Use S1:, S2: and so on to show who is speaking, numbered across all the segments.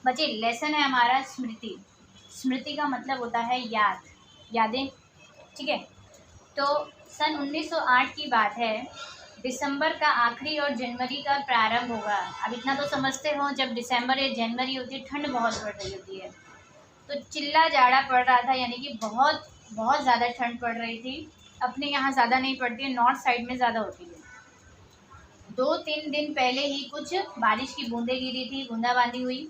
S1: बच्चे लेसन है हमारा स्मृति। स्मृति का मतलब होता है याद, यादें, ठीक है। तो सन 1908 की बात है, दिसंबर का आखिरी और जनवरी का प्रारंभ होगा। अब इतना तो समझते हो, जब दिसंबर या जनवरी होती है ठंड बहुत पड़ रही होती है, तो चिल्ला जाड़ा पड़ रहा था, यानी कि बहुत बहुत ज़्यादा ठंड पड़ रही थी। अपने यहाँ ज़्यादा नहीं पड़ती है, नॉर्थ साइड में ज़्यादा होती है। 2-3 दिन पहले ही कुछ बारिश की बूंदें गिरी थी, बूंदाबांदी हुई,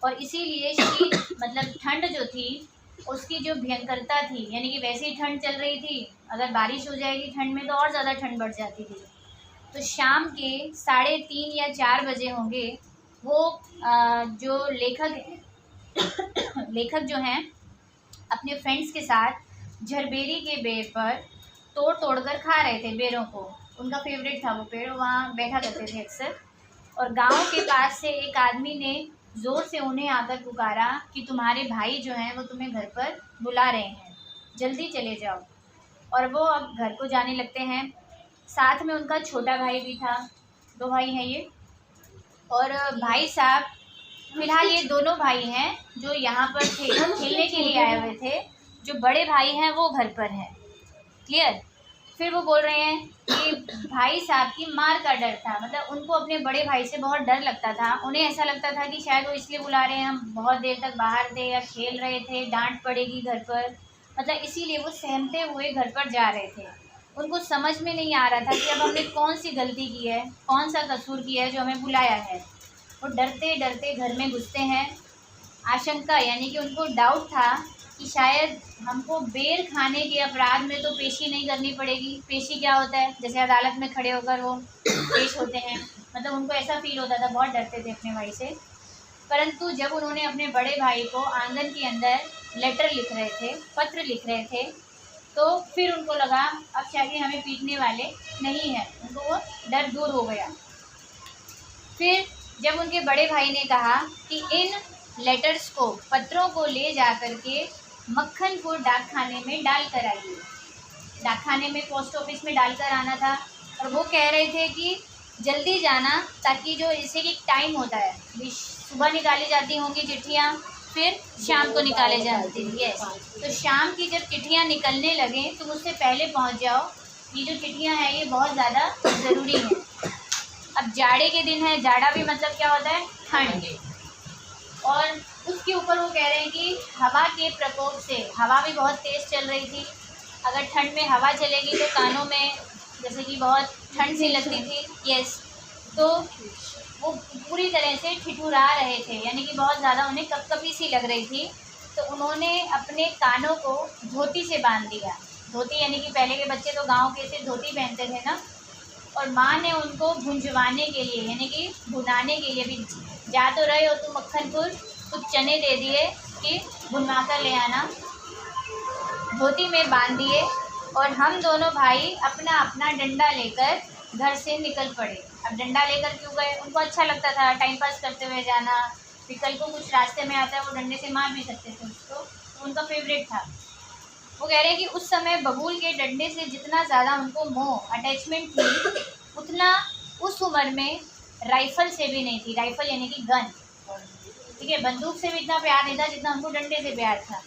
S1: और इसीलिए शीत मतलब ठंड जो थी उसकी जो भयंकरता थी, यानी कि वैसे ही ठंड चल रही थी, अगर बारिश हो जाएगी ठंड में तो और ज़्यादा ठंड बढ़ जाती थी। तो शाम के 3:30 या 4 बजे होंगे, वो जो लेखक जो हैं अपने फ्रेंड्स के साथ झरबेरी के पेड़ पर तोड़ तोड़ कर खा रहे थे बेरों को। उनका फेवरेट था वो पेड़, वहाँ बैठा करते थे अक्सर। और गांव के पास से एक आदमी ने ज़ोर से उन्हें आकर पुकारा कि तुम्हारे भाई जो हैं वो तुम्हें घर पर बुला रहे हैं, जल्दी चले जाओ। और वो अब घर को जाने लगते हैं। साथ में उनका छोटा भाई भी था, 2 भाई हैं ये। और भाई साहब, फिलहाल ये दोनों भाई हैं जो यहाँ पर थे, खेलने के लिए आए हुए थे। जो बड़े भाई हैं वो घर पर हैं, क्लियर। फिर वो बोल रहे हैं कि भाई साहब की मार का डर था, मतलब उनको अपने बड़े भाई से बहुत डर लगता था। उन्हें ऐसा लगता था कि शायद वो इसलिए बुला रहे हैं, हम बहुत देर तक बाहर थे या खेल रहे थे, डांट पड़ेगी घर पर, मतलब इसीलिए वो सहमते हुए घर पर जा रहे थे। उनको समझ में नहीं आ रहा था कि अब हमने कौन सी गलती की है, कौन सा कसूर किया है जो हमें बुलाया है। वो डरते डरते घर में घुसते हैं। आशंका, यानी कि उनको डाउट था कि शायद हमको बेर खाने के अपराध में तो पेशी नहीं करनी पड़ेगी। पेशी क्या होता है, जैसे अदालत में खड़े होकर वो पेश होते हैं, मतलब उनको ऐसा फील होता था, बहुत डरते थे अपने भाई से। परंतु जब उन्होंने अपने बड़े भाई को आंगन के अंदर लेटर लिख रहे थे, पत्र लिख रहे थे, तो फिर उनको लगा अब शायद हमें पीटने वाले नहीं हैं, उनको वो डर दूर हो गया। फिर जब उनके बड़े भाई ने कहा कि इन लेटर्स को, पत्रों को ले जा कर के मक्खनपुर डाकखाने में डाल कर आइए। डाकखाने में, पोस्ट ऑफिस में डालकर आना था। और वो कह रहे थे कि जल्दी जाना, ताकि जो इसे की टाइम होता है, सुबह निकाली जाती होंगी चिट्ठियाँ, फिर शाम को निकाले जाते हैं। यस, तो शाम की जब चिट्ठियाँ निकलने लगें तो उससे पहले पहुंच जाओ। ये जो चिट्ठियाँ हैं ये बहुत ज़्यादा ज़रूरी हैं। अब जाड़े के दिन है, जाड़ा भी मतलब क्या होता है, ठंड। और उसके ऊपर वो कह रहे हैं कि हवा के प्रकोप से, हवा भी बहुत तेज़ चल रही थी। अगर ठंड में हवा चलेगी तो कानों में जैसे कि बहुत ठंड सी लगती थी। यस, तो वो पूरी तरह से ठिठुरा रहे थे, यानी कि बहुत ज़्यादा उन्हें कपकपी सी लग रही थी। तो उन्होंने अपने कानों को धोती से बांध दिया। धोती यानी कि पहले के बच्चे तो गाँव के से धोती पहनते थे ना। और माँ ने उनको भुंजवाने के लिए, यानी कि भुनाने के लिए, भी जा तो रहे हो तुम मक्खनपुर, कुछ चने दे दिए कि भुनवा कर ले आना। धोती में बांध दिए और हम दोनों भाई अपना अपना डंडा लेकर घर से निकल पड़े। अब डंडा लेकर क्यों गए, उनको अच्छा लगता था टाइम पास करते हुए जाना। विकल को कुछ रास्ते में आता है, वो डंडे से मार भी सकते थे उसको, तो उनका फेवरेट था। वो कह रहे हैं कि उस समय बबूल के डंडे से जितना ज़्यादा उनको मोह, अटैचमेंट थी, उतना उस उम्र में राइफ़ल से भी नहीं थी। राइफ़ल यानी कि गन, ठीक है, बंदूक से भी इतना प्यार नहीं था जितना उनको डंडे से प्यार था।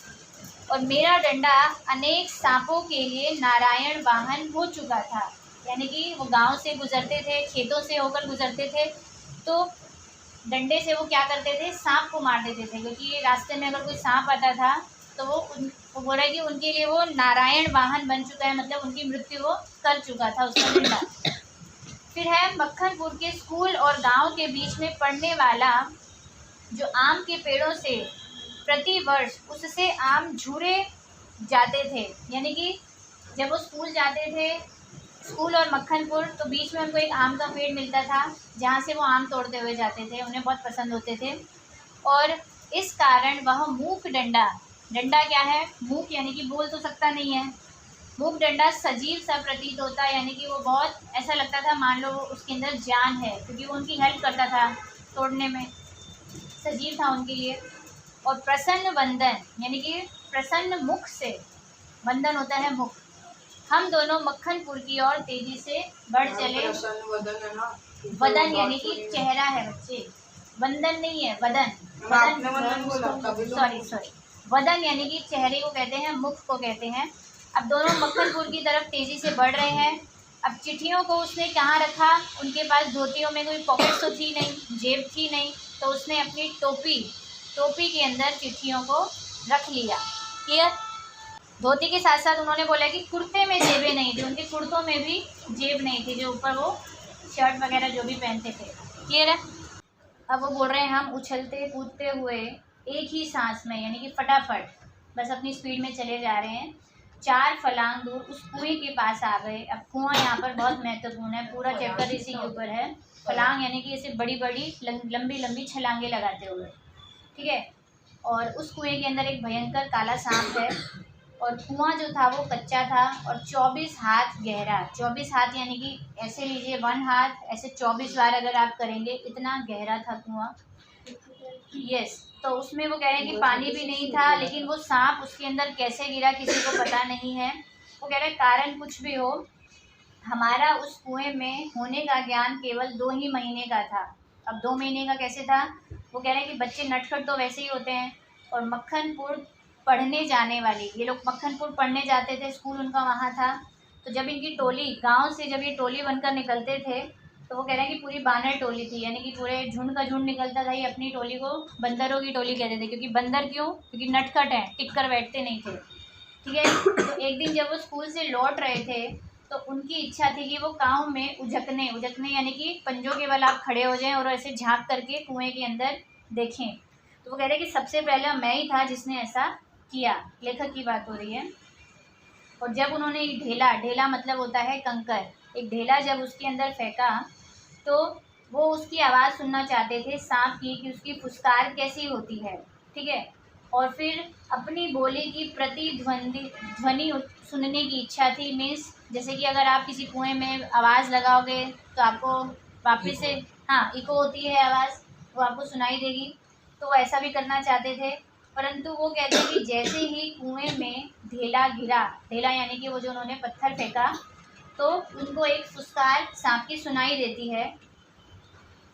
S1: और मेरा डंडा अनेक सांपों के लिए नारायण वाहन हो चुका था। यानी कि वो गांव से गुजरते थे, खेतों से होकर गुजरते थे, तो डंडे से वो क्या करते थे, सांप को मार देते थे। क्योंकि रास्ते में अगर कोई सांप आता था तो वो बोला कि उनके लिए वो नारायण वाहन बन चुका है, मतलब उनकी मृत्यु वो कर चुका था उसका डंडा। फिर है मक्खनपुर के स्कूल और गांव के बीच में पड़ने वाला जो आम के पेड़ों से प्रति वर्ष उससे आम झूरे जाते थे। यानी कि जब वो स्कूल जाते थे, स्कूल और मक्खनपुर, तो बीच में उनको एक आम का पेड़ मिलता था जहाँ से वो आम तोड़ते हुए जाते थे, उन्हें बहुत पसंद होते थे। और इस कारण वह मूक डंडा, डंडा क्या है, मूक यानी कि बोल तो सकता नहीं है, मूक डंडा सजीव सा प्रतीत होता है। यानी कि वो बहुत ऐसा लगता था मान लो उसके अंदर जान है, क्योंकि वो उनकी हेल्प करता था तोड़ने में, सजीव था उनके लिए। और प्रसन्न वंदन, यानी कि प्रसन्न मुख से, वंदन होता है मुख। हम दोनों मक्खनपुर की ओर तेजी से बढ़ चले। वदन यानी कि चेहरा है बच्चे, वंदन नहीं है, वदन। वदन यानी कि चेहरे को कहते हैं, मुख को कहते हैं। अब दोनों मक्खनपुर की तरफ तेजी से बढ़ रहे हैं। अब चिट्ठियों को उसने कहाँ रखा, उनके पास धोतियों में कोई पॉकेट तो थी नहीं, जेब थी नहीं, तो उसने अपनी टोपी के अंदर चिट्ठियों को रख लिया। क्लियर। धोती के साथ साथ उन्होंने बोला कि कुर्ते में जेबें नहीं थी, उनके कुर्तों में भी जेब नहीं थी, जो ऊपर वो शर्ट वगैरह जो भी पहनते थे। क्लियर है। अब वो बोल रहे हैं हम उछलते कूदते हुए एक ही सांस में, यानी कि फटाफट बस अपनी स्पीड में चले जा रहे हैं। 4 फलांग दूर उस कुएं के पास आ गए। अब कुआं यहाँ पर बहुत महत्वपूर्ण है, पूरा चैप्टर इसी के ऊपर है। फलांग यानी कि ऐसे बड़ी बड़ी लंबी लंबी छलांगे लगाते हुए, ठीक है। और उस कुएं के अंदर एक भयंकर काला सांप है, और कुआं जो था वो कच्चा था और 24 हाथ गहरा। 24 हाथ यानी कि ऐसे लीजिए 1 हाथ, ऐसे 24 बार अगर आप करेंगे, इतना गहरा था कुआं। यस। तो उसमें वो कह रहे हैं कि पानी भी नहीं था, लेकिन वो सांप उसके अंदर कैसे गिरा किसी को पता नहीं है। वो कह रहे हैं कारण कुछ भी हो, हमारा उस कुएं में होने का ज्ञान केवल 2 ही महीने का था। अब 2 महीने का कैसे था? वो कह रहे हैं कि बच्चे नटखट तो वैसे ही होते हैं, और मक्खनपुर पढ़ने जाने वाली, ये लोग मक्खनपुर पढ़ने जाते थे, स्कूल उनका वहाँ था। तो जब इनकी टोली गांव से जब ये टोली बनकर निकलते थे, तो वो कह रहे हैं कि पूरी बानर टोली थी, यानी कि पूरे झुंड का झुंड निकलता था। ये अपनी टोली को बंदरों की टोली कहते थे, क्योंकि बंदर क्यों? क्योंकि नटखट हैं, टिक कर बैठते नहीं थे, ठीक है। तो एक दिन जब वो स्कूल से लौट रहे थे, तो उनकी इच्छा थी कि वो गाँव में उजकने यानी कि पंजों के बल आप खड़े हो जाएं और ऐसे झाँक करके कुएं के अंदर देखें। तो वो कह रहे हैं कि सबसे पहले मैं ही था जिसने ऐसा किया। लेखक की बात हो रही है। और जब उन्होंने एक ढेला मतलब होता है कंकर, एक ढेला जब उसके अंदर फेंका, तो वो उसकी आवाज़ सुनना चाहते थे सांप की, कि उसकी फुसकार कैसी होती है, ठीक है। और फिर अपनी बोली की ध्वनि सुनने की इच्छा थी। मीन्स जैसे कि अगर आप किसी कुएं में आवाज़ लगाओगे तो आपको वापस से, हाँ, इको होती है आवाज़, वो आपको सुनाई देगी। तो वो ऐसा भी करना चाहते थे, परंतु वो कहते हैं कि जैसे ही कुएं में ढेला गिरा, ढेला यानी कि वो जो उन्होंने पत्थर फेंका, तो उनको एक फुसकार सांप की सुनाई देती है।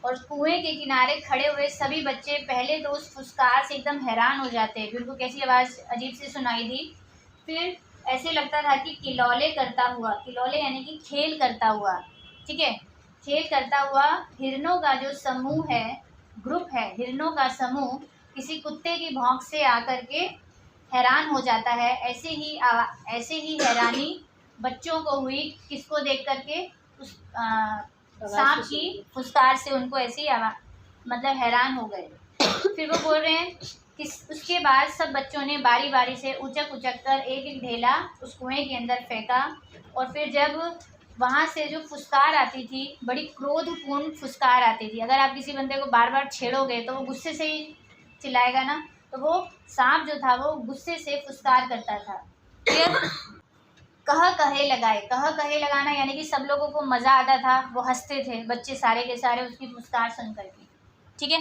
S1: और कुएं के किनारे खड़े हुए सभी बच्चे पहले तो उस फुसकार से एकदम हैरान हो जाते हैं कि उनको कैसी आवाज़ अजीब सी सुनाई दी। फिर ऐसे लगता था कि किलौले करता हुआ, किलौले यानी कि खेल करता हुआ, ठीक है, खेल करता हुआ हिरणों का जो समूह है, ग्रुप है, हिरणों का समूह किसी कुत्ते की भौंक से आकर के हैरान हो जाता है। ऐसे ही हैरानी बच्चों को हुई, किसको देख करके? उस सांप की फुसकार से उनको ऐसे ही मतलब हैरान हो गए। फिर वो बोल रहे हैं कि उसके बाद सब बच्चों ने बारी बारी से उचक कर एक एक ढेला उस कुएं के अंदर फेंका। और फिर जब वहाँ से जो फुसकार आती थी, बड़ी क्रोधपूर्ण फुसकार आती थी। अगर आप किसी बंदे को बार बार छेड़ोगे तो वो गुस्से से ही चिल्लाएगा ना, तो वो सांप जो था वो गुस्से से फुसकार करता था। फिर कह कहे लगाना यानी कि सब लोगों को मज़ा आता था, वो हंसते थे बच्चे सारे के सारे उसकी फुसकार सुन करके, ठीक है।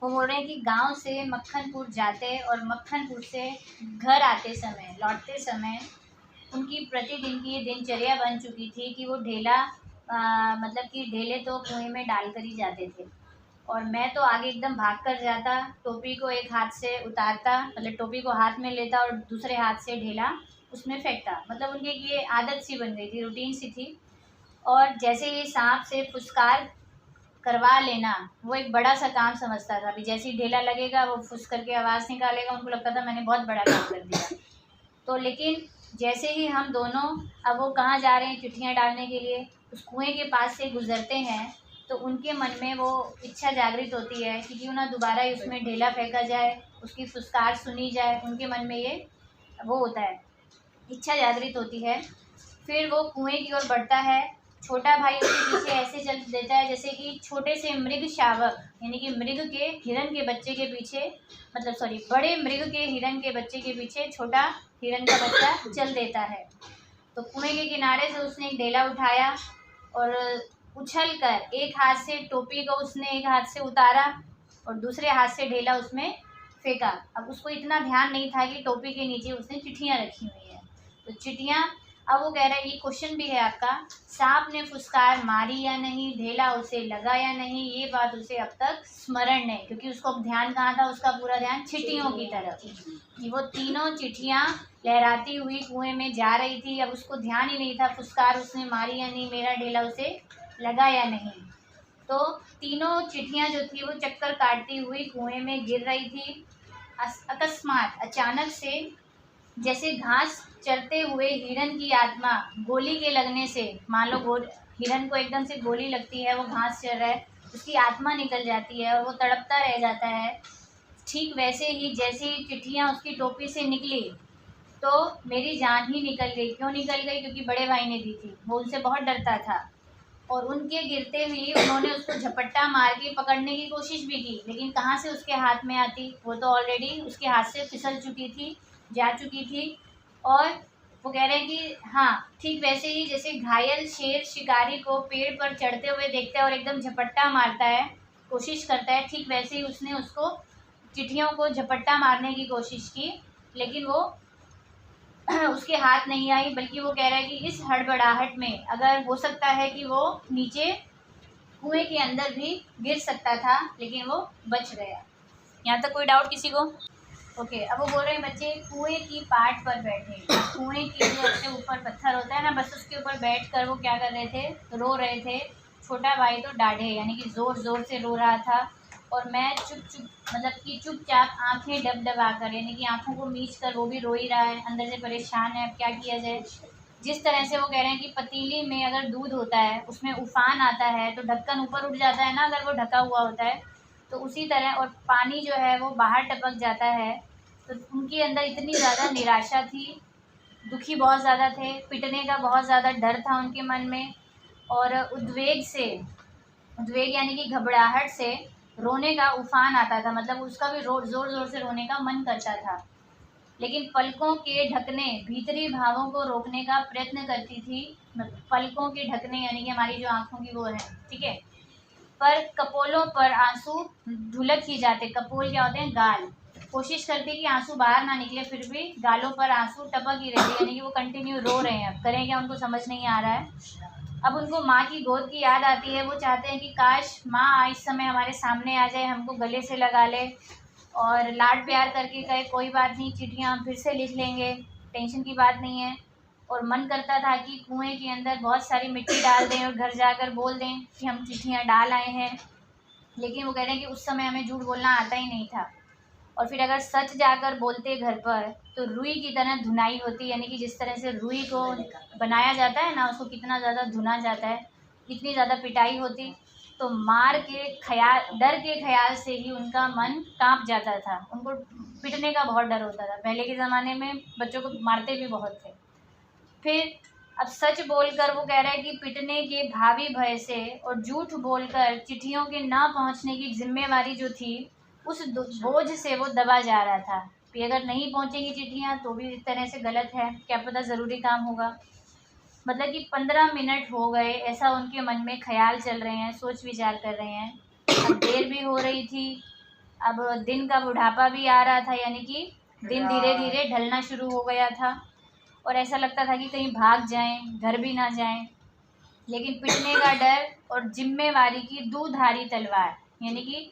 S1: वो बोल रहे हैं कि गांव से मक्खनपुर जाते और मक्खनपुर से घर आते समय, लौटते समय उनकी प्रतिदिन की ये दिनचर्या बन चुकी थी कि वो ढेला मतलब कि ढेले तो कुएं में डाल कर ही जाते थे। और मैं तो आगे एकदम भाग कर जाता, टोपी को एक हाथ से उतारता, मतलब टोपी को हाथ में लेता और दूसरे हाथ से ढेला उसमें फेंकता। मतलब उनकी ये आदत सी बन गई थी, रूटीन सी थी। और जैसे ही सांप से फुसकार करवा लेना वो एक बड़ा सा काम समझता था। अभी जैसे ही ढेला लगेगा वो फुस करके आवाज़ निकालेगा, उनको लगता था मैंने बहुत बड़ा काम कर दिया। तो लेकिन जैसे ही हम दोनों, अब वो कहाँ जा रहे हैं चिट्ठियाँ डालने के लिए, उस कुएं के पास से गुजरते हैं, तो उनके मन में वो इच्छा जागृत होती है कि क्यों ना दोबारा ही उसमें ढेला फेंका जाए, उसकी फुसकार सुनी जाए। उनके मन में ये वो होता है, इच्छा जागृत होती है। फिर वो कुएं की ओर बढ़ता है, छोटा भाई उसके पीछे ऐसे चल देता है जैसे कि छोटे से मृग शावक, यानी कि मृग के हिरन के बच्चे के पीछे, मतलब सॉरी, बड़े मृग के हिरन के बच्चे के पीछे छोटा हिरन का बच्चा चल देता है। तो कुएं के किनारे से उसने एक ढेला उठाया और उछल कर एक हाथ से टोपी को उसने एक हाथ से उतारा और दूसरे हाथ से ढेला उसमें फेंका। अब उसको इतना ध्यान नहीं था कि टोपी के नीचे उसने चिट्ठियाँ रखी हुई हैं। तो चिट्ठियाँ अब वो कह रहा है, ये क्वेश्चन भी है आपका, सांप ने फुसकार मारी या नहीं, ढेला उसे लगा या नहीं, ये बात उसे अब तक स्मरण नहीं, क्योंकि उसको अब ध्यान कहाँ था, उसका पूरा ध्यान चिट्ठियों की तरफ कि वो तीनों चिट्ठियाँ लहराती हुई कुएं में जा रही थी। अब उसको ध्यान ही नहीं था फुसकार उसने मारी या नहीं, मेरा ढेला उसे लगा या नहीं। तो तीनों चिट्ठियाँ जो थी वो चक्कर काटती हुई कुएं में गिर रही थी। अकस्मात अचानक से जैसे घास चरते हुए हिरन की आत्मा गोली के लगने से, मान लो हिरन को एकदम से गोली लगती है, वो घास चर रहा है, उसकी आत्मा निकल जाती है और वो तड़पता रह जाता है। ठीक वैसे ही जैसे ही चिट्ठियाँ उसकी टोपी से निकली तो मेरी जान ही निकल गई। क्यों निकल गई? क्योंकि बड़े भाई ने दी थी, वो उनसे बहुत डरता था और उनके गिरते हुए उन्होंने उसको झपट्टा मार के पकड़ने की कोशिश भी की, लेकिन कहाँ से उसके हाथ में आती, वो तो ऑलरेडी उसके हाथ से फिसल चुकी थी, जा चुकी थी। और वो कह रहे हैं कि हाँ, ठीक वैसे ही जैसे घायल शेर शिकारी को पेड़ पर चढ़ते हुए देखता है और एकदम झपट्टा मारता है, कोशिश करता है, ठीक वैसे ही उसने उसको चिट्ठियों को झपट्टा मारने की कोशिश की, लेकिन वो उसके हाथ नहीं आई। बल्कि वो कह रहा है कि इस हड़बड़ाहट में अगर हो सकता है कि वो नीचे कुएं के अंदर भी गिर सकता था, लेकिन वो बच गया। यहाँ तक कोई डाउट किसी को? ओके, अब वो बोल रहे हैं बच्चे कुएं की पाट पर बैठे। कुएं के जो सबसे ऊपर पत्थर होता है ना, बस उसके ऊपर बैठकर वो क्या कर रहे थे, रो रहे थे। छोटा भाई तो डाढ़े यानी कि ज़ोर ज़ोर से रो रहा था और मैं मतलब कि चुपचाप आंखें डबडबा कर, यानी कि आंखों को मीच कर वो भी रो ही रहा है, अंदर से परेशान है, अब क्या किया जाए। जिस तरह से वो कह रहे हैं कि पतीली में अगर दूध होता है उसमें उफान आता है तो ढक्कन ऊपर उठ जाता है ना, अगर वो ढका हुआ होता है, तो उसी तरह, और पानी जो है वो बाहर टपक जाता है। तो उनके अंदर इतनी ज़्यादा निराशा थी, दुखी बहुत ज़्यादा थे, पिटने का बहुत ज़्यादा डर था उनके मन में, और उद्वेग यानी कि घबराहट से रोने का उफान आता था, मतलब उसका भी ज़ोर ज़ोर से रोने का मन करता था। लेकिन पलकों के ढकने भीतरी भावों को रोकने का प्रयत्न करती थी। पलकों के ढकने यानी कि हमारी जो आँखों की वो है, ठीक है, पर कपोलों पर आंसू ढुलक ही जाते। कपोल क्या होते हैं? गाल। कोशिश करती कि आंसू बाहर ना निकले, फिर भी गालों पर आंसू टपक ही रहे, यानी कि वो कंटिन्यू रो रहे हैं। अब करें क्या, उनको समझ नहीं आ रहा है। अब उनको माँ की गोद की याद आती है। वो चाहते हैं कि काश माँ इस समय हमारे सामने आ जाए, हमको गले से लगा ले और लाड प्यार करके कहे कोई बात नहीं, चिट्ठियाँ हम फिर से लिख लेंगे, टेंशन की बात नहीं है। और मन करता था कि कुएं के अंदर बहुत सारी मिट्टी डाल दें और घर जाकर बोल दें कि हम चिट्ठियाँ डाल आए हैं। लेकिन वो कह रहे हैं कि उस समय हमें झूठ बोलना आता ही नहीं था, और फिर अगर सच जाकर बोलते घर पर तो रुई की तरह धुनाई होती, यानी कि जिस तरह से रुई को बनाया जाता है ना, उसको कितना ज़्यादा धुना जाता है, इतनी ज़्यादा पिटाई होती। तो मार के ख्याल, डर के ख्याल से ही उनका मन कांप जाता था। उनको पिटने का बहुत डर होता था। पहले के ज़माने में बच्चों को मारते भी बहुत थे। फिर अब सच बोलकर, वो कह रहा है कि पिटने के भावी भय से और झूठ बोलकर चिट्ठियों के ना पहुंचने की जिम्मेवारी जो थी, उस बोझ से वो दबा जा रहा था कि अगर नहीं पहुंचेंगी चिट्ठियां तो भी इस तरह से गलत है, क्या पता ज़रूरी काम होगा। मतलब कि 15 मिनट हो गए, ऐसा उनके मन में ख्याल चल रहे हैं, सोच विचार कर रहे हैं। अब देर भी हो रही थी, अब दिन का बुढ़ापा भी आ रहा था, यानी कि दिन धीरे धीरे ढलना शुरू हो गया था, और ऐसा लगता था कि कहीं भाग जाएं, घर भी ना जाएं। लेकिन पिटने का डर और जिम्मेवारी की दूधारी तलवार, यानी कि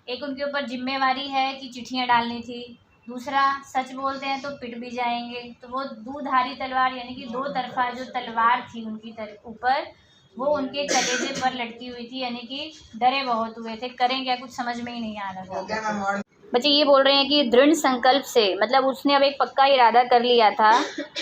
S1: एक उनके ऊपर जिम्मेवारी है कि चिट्ठियाँ डालनी थी, दूसरा सच बोलते हैं तो पिट भी जाएंगे। तो वो दूधारी तलवार यानी कि दो तरफा जो तलवार थी उनकी ऊपर, वो उनके कलेजे पर लटकी हुई थी, यानी कि डरे बहुत हुए थे, करें क्या, कुछ समझ में ही नहीं आ रहा था। बच्चे ये बोल रहे हैं कि दृढ़ संकल्प से, मतलब उसने अब एक पक्का इरादा कर लिया था,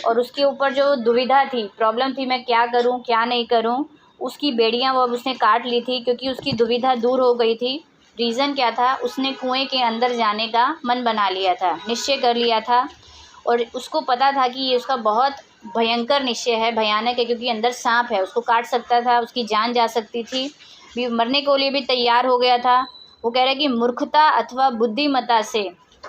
S1: और उसके ऊपर जो दुविधा थी, प्रॉब्लम थी, मैं क्या करूं क्या नहीं करूं, उसकी बेड़ियां वो अब उसने काट ली थी, क्योंकि उसकी दुविधा दूर हो गई थी। रीज़न क्या था? उसने कुएं के अंदर जाने का मन बना लिया था, निश्चय कर लिया था, और उसको पता था कि ये उसका बहुत भयंकर निश्चय है, भयानक है, क्योंकि अंदर सांप है, उसको काट सकता था, उसकी जान जा सकती थी, भी मरने के लिए भी तैयार हो गया था। वो कह रहा है कि मूर्खता अथवा बुद्धिमत्ता से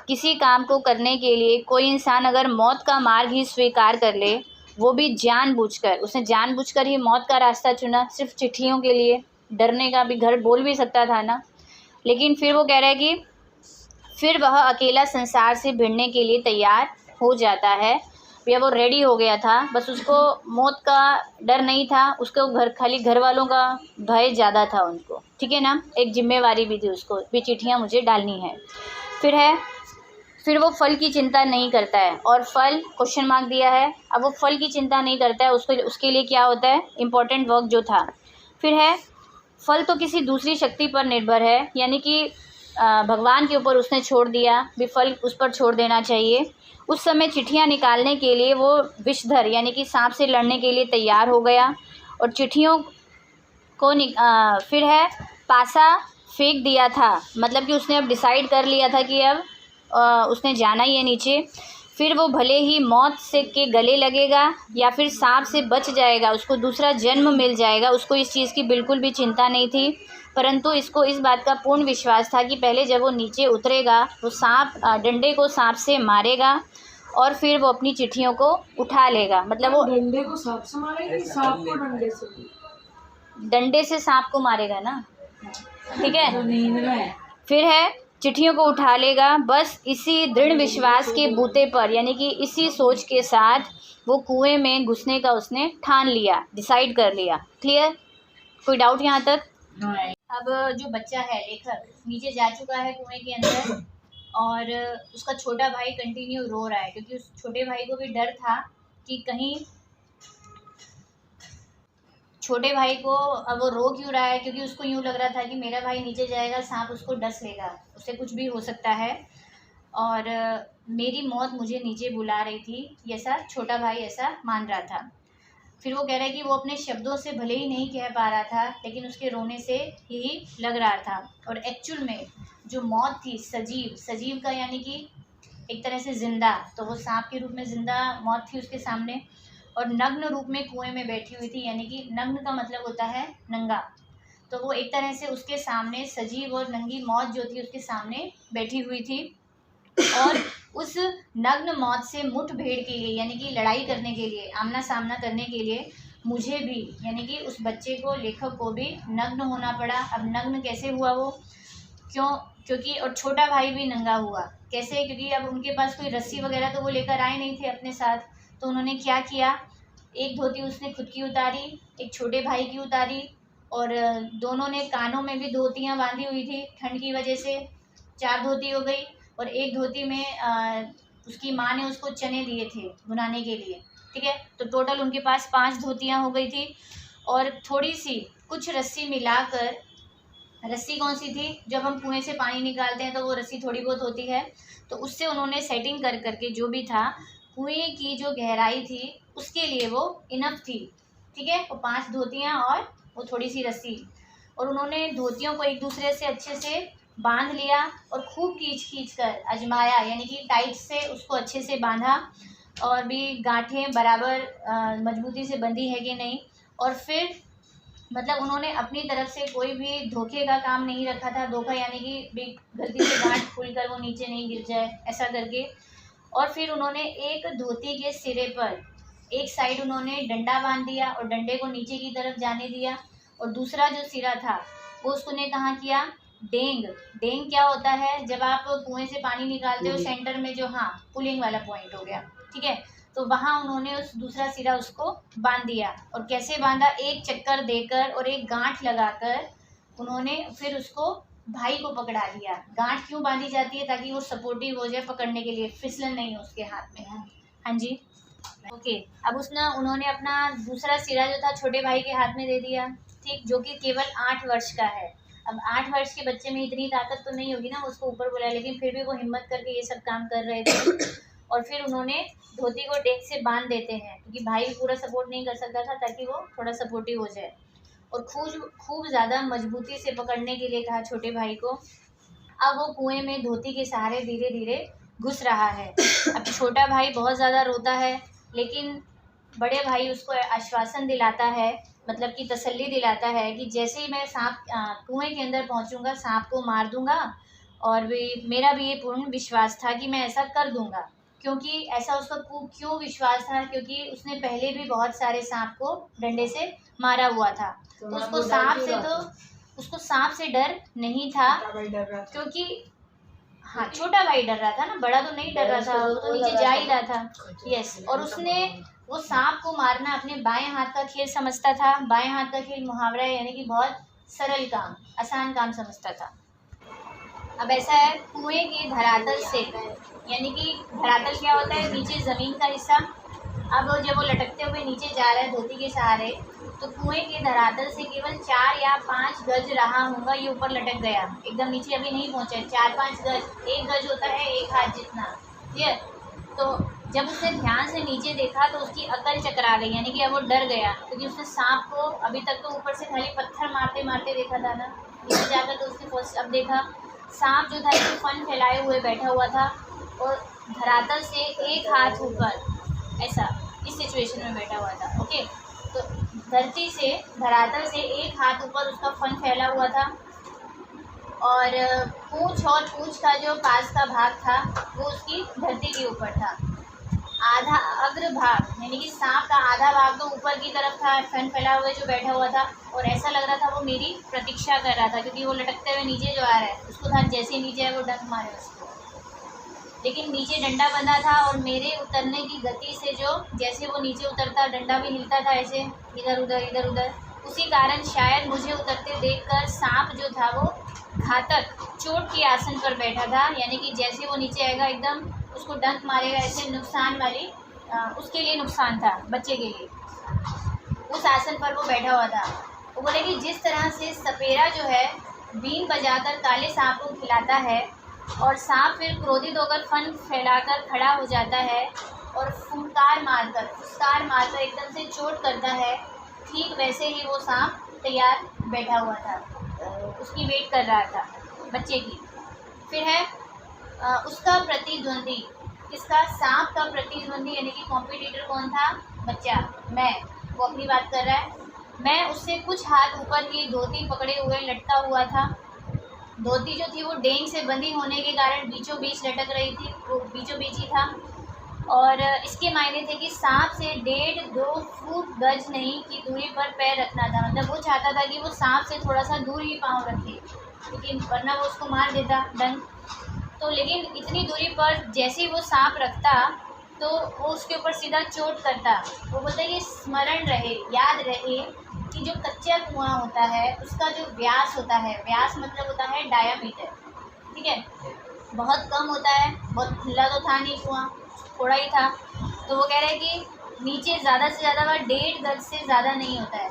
S1: किसी काम को करने के लिए कोई इंसान अगर मौत का मार्ग ही स्वीकार कर ले, वो भी जानबूझकर, उसने जानबूझकर ही मौत का रास्ता चुना, सिर्फ चिट्ठियों के लिए। डरने का भी, घर बोल भी सकता था ना। लेकिन फिर वो कह रहा है कि फिर वह अकेला संसार से भिड़ने के लिए तैयार हो जाता है। या वो रेडी हो गया था, बस उसको मौत का डर नहीं था, उसको खाली घर वालों का भय ज़्यादा था उनको, ठीक है ना। एक जिम्मेवारी भी थी उसको भी, चिट्ठियाँ मुझे डालनी है। फिर वो फल की चिंता नहीं करता है, और फल क्वेश्चन मार्क दिया है। अब वो फल की चिंता नहीं करता है, उसके लिए क्या होता है, इम्पोर्टेंट वर्क जो था। फिर है फल तो किसी दूसरी शक्ति पर निर्भर है, यानी कि भगवान के ऊपर उसने छोड़ दिया भी, फल उस पर छोड़ देना चाहिए। उस समय चिट्ठियाँ निकालने के लिए वो विषधर यानी कि सांप से लड़ने के लिए तैयार हो गया, और चिट्ठियों को फिर है पासा फेंक दिया था, मतलब कि उसने अब डिसाइड कर लिया था कि अब उसने जाना ही है नीचे। फिर वो भले ही मौत से के गले लगेगा या फिर सांप से बच जाएगा, उसको दूसरा जन्म मिल जाएगा, उसको इस चीज़ की बिल्कुल भी चिंता नहीं थी। परंतु इसको इस बात का पूर्ण विश्वास था कि पहले जब वो नीचे उतरेगा, वो डंडे को सांप से मारेगा और फिर वो अपनी चिट्ठियों को उठा लेगा। मतलब वो
S2: डंडे को सांप से मारेगा, सांप को
S1: डंडे से सांप को मारेगा ना, ठीक है।
S2: नींद में
S1: फिर है चिट्ठियों को उठा लेगा, बस इसी दृढ़ विश्वास के बूते पर, यानी कि इसी सोच के साथ वो कुएं में घुसने का उसने ठान लिया, डिसाइड कर लिया। क्लियर, कोई डाउट यहाँ तक? अब जो बच्चा है लेखक नीचे जा चुका है कुएं के अंदर, और उसका छोटा भाई कंटिन्यू रो रहा है, क्योंकि उस छोटे भाई को भी डर था कि कहीं छोटे भाई को, अब वो रो क्यों रहा है, क्योंकि उसको यूँ लग रहा था कि मेरा भाई नीचे जाएगा, सांप उसको डस लेगा, उससे कुछ भी हो सकता है, और मेरी मौत मुझे नीचे बुला रही थी, ऐसा छोटा भाई ऐसा मान रहा था। फिर वो कह रहा है कि वो अपने शब्दों से भले ही नहीं कह पा रहा था, लेकिन उसके रोने से यही लग रहा था। और एक्चुअल में जो मौत थी, सजीव का यानी कि एक तरह से ज़िंदा, तो वो सांप के रूप में ज़िंदा मौत थी उसके सामने, और नग्न रूप में कुएं में बैठी हुई थी, यानी कि नग्न का मतलब होता है नंगा, तो वो एक तरह से उसके सामने सजीव और नंगी मौत जो थी उसके सामने बैठी हुई थी। और उस नग्न मौत से मुठभेड़ के लिए, यानी कि लड़ाई करने के लिए, आमना सामना करने के लिए मुझे भी, यानी कि उस बच्चे को, लेखक को भी नग्न होना पड़ा। अब नग्न कैसे हुआ वो, क्योंकि और छोटा भाई भी नंगा हुआ। कैसे, क्योंकि अब उनके पास कोई रस्सी वगैरह तो वो लेकर आए नहीं थे अपने साथ, तो उन्होंने क्या किया, एक धोती उसने खुद की उतारी, एक छोटे भाई की उतारी, और दोनों ने कानों में भी धोतियाँ बांधी हुई थी ठंड की वजह से, 4 धोती हो गई। और एक धोती में उसकी माँ ने उसको चने दिए थे बुनाने के लिए, ठीक है, तो टोटल उनके पास 5 धोतियाँ हो गई थी। और थोड़ी सी कुछ रस्सी मिलाकर, रस्सी कौन सी थी, जब हम कुएं से पानी निकालते हैं तो वो रस्सी थोड़ी बहुत होती है, तो उससे उन्होंने सेटिंग कर करके जो भी था, कुएं की जो गहराई थी उसके लिए वो इनफ थी, ठीक है, वो 5 धोतियाँ और वो थोड़ी सी रस्सी, और उन्होंने धोतियों को एक दूसरे से अच्छे से बांध लिया और खूब खींच कर आजमाया, यानी कि टाइट से उसको अच्छे से बांधा, और भी गांठें बराबर मजबूती से बंधी है कि नहीं। और फिर मतलब उन्होंने अपनी तरफ से कोई भी धोखे का काम नहीं रखा था, धोखा यानी कि भी गलती से गांठ खुलकर वो नीचे नहीं गिर जाए, ऐसा करके। और फिर उन्होंने एक धोती के सिरे पर एक साइड उन्होंने डंडा बांध दिया और डंडे को नीचे की तरफ जाने दिया, और दूसरा जो सिरा था वो उसने कहाँ किया, डेंग क्या होता है, जब आप कुएं से पानी निकालते हो सेंटर में जो, हाँ, पुलिंग वाला पॉइंट हो गया, ठीक है, तो वहाँ उन्होंने उस दूसरा सिरा उसको बांध दिया। और कैसे बांधा, एक चक्कर देकर और एक गांठ लगाकर उन्होंने फिर उसको भाई को पकड़ा दिया। गांठ क्यों बांधी जाती है, ताकि वो सपोर्टिव हो जाए पकड़ने के लिए, फिसलन नहीं हो उसके हाथ में। हाँ जी, ओके। अब उन्होंने अपना दूसरा सिरा जो था छोटे भाई के हाथ में दे दिया, ठीक, जो कि केवल 8 वर्ष का है। अब 8 वर्ष के बच्चे में इतनी ताकत तो नहीं होगी ना, उसको ऊपर बुलाया, लेकिन फिर भी वो हिम्मत करके ये सब काम कर रहे थे। और फिर उन्होंने धोती को डेक से बांध देते हैं, क्योंकि भाई भी पूरा सपोर्ट नहीं कर सकता था, ताकि वो थोड़ा सपोर्टिव हो जाए, और खूब ज़्यादा मजबूती से पकड़ने के लिए कहा छोटे भाई को। अब वो कुएं में धोती के सहारे धीरे धीरे घुस रहा है। अब छोटा भाई बहुत ज़्यादा रोता है, लेकिन बड़े भाई उसको आश्वासन दिलाता है, मतलब कि तसल्ली दिलाता है कि जैसे ही मैं कुएं के अंदर पहुंचूंगा, सांप को मार दूंगा, और भी मेरा भी ये पूर्ण विश्वास था कि मैं ऐसा कर दूंगा। क्योंकि ऐसा उसका क्यों विश्वास था, क्योंकि उसने पहले भी बहुत सारे सांप को डंडे से मारा हुआ था, तो उसको सांप से डर नहीं था, क्योंकि हाँ, छोटा भाई डर रहा था ना, बड़ा तो नहीं डर रहा था, वो तो नीचे जा ही रहा था। यस, और उसने वो सांप को मारना अपने बाएं हाथ का खेल समझता था। बाएं हाथ का खेल मुहावरा है, यानी कि बहुत सरल काम, आसान काम समझता था। अब ऐसा है, कुएं के धरातल से, यानी कि धरातल क्या होता है, नीचे ज़मीन का हिस्सा। अब जब वो लटकते हुए नीचे जा रहा है धोती के सहारे, तो कुएं के धरातल से केवल 4 या 5 गज रहा होगा, ये ऊपर लटक गया, एकदम नीचे अभी नहीं पहुंचा। 4-5 गज, 1 गज होता है 1 हाथ जितना। क्लियर? तो जब उसने ध्यान से नीचे देखा तो उसकी अकल चकरा गई, यानी कि अब वो डर गया, क्योंकि उसने सांप को अभी तक तो ऊपर से खाली पत्थर मारते मारते देखा था ना, नीचे जाकर तो उसने फर्स्ट अब देखा सांप जो था एक फन फैलाए हुए बैठा हुआ था, और धरातल से 1 हाथ ऊपर, ऐसा इस सिचुएशन में बैठा हुआ था। ओके, तो धरती से, धरातल से 1 हाथ ऊपर उसका फन फैला हुआ था, और पूँछ और पूँछ का जो पास का भाग था वो उसकी धरती के ऊपर था। आधा अग्रभाग, यानी कि सांप का आधा भाग तो ऊपर की तरफ था, फन फैला हुआ जो बैठा हुआ था, और ऐसा लग रहा था वो मेरी प्रतीक्षा कर रहा था, क्योंकि वो लटकते हुए नीचे जो आ रहा है उसको था जैसे नीचे है वो डंक मारे उसको। लेकिन नीचे डंडा बंधा था, और मेरे उतरने की गति से जो जैसे वो नीचे उतरता डंडा भी हिलता था ऐसे इधर उधर, उसी कारण शायद मुझे उतरते देखकर सांप जो था वो घातक चोट के आसन पर बैठा था, यानी कि जैसे वो नीचे आएगा एकदम उसको डंक मारेगा, ऐसे नुकसान वाली, उसके लिए नुकसान था, बच्चे के लिए। उस आसन पर वो बैठा हुआ था। वो बोले कि जिस तरह से सपेरा जो है बीन बजाकर काले सांप को खिलाता है, और सांप फिर क्रोधित होकर फन फैलाकर खड़ा हो जाता है और फुसकार मारकर एकदम से चोट करता है, ठीक वैसे ही वो सांप तैयार बैठा हुआ था, उसकी वेट कर रहा था, बच्चे की। फिर है उसका प्रतिद्वंदी, किसका? सांप का प्रतिद्वंदी, यानी कि कॉम्पिटिटर कौन था? बच्चा, मैं। वो अपनी बात कर रहा है। मैं उससे कुछ हाथ ऊपर ही धोती पकड़े हुए लटका हुआ था। धोती जो थी वो डेंग से बंधी होने के कारण बीचों बीच लटक रही थी, वो बीचों बीच ही था। और इसके मायने थे कि सांप से 1.5-2 फुट गज नहीं की दूरी पर पैर रखना था। मतलब वो चाहता था कि वो सांप से थोड़ा सा दूर ही पाँव रखे, क्योंकि वरना वो उसको मार देता डंक। तो लेकिन इतनी दूरी पर जैसे ही वो सांप रखता तो वो उसके ऊपर सीधा चोट करता। वो बोलता है कि स्मरण रहे, याद रहे कि जो कच्चा कुआं होता है उसका जो व्यास होता है, व्यास मतलब होता है डायामीटर, ठीक है, बहुत कम होता है, बहुत खुला तो था नहीं कुआं, थोड़ा ही था। तो वो कह रहे हैं कि नीचे ज़्यादा से ज़्यादा 1.5 गज से ज़्यादा नहीं होता है,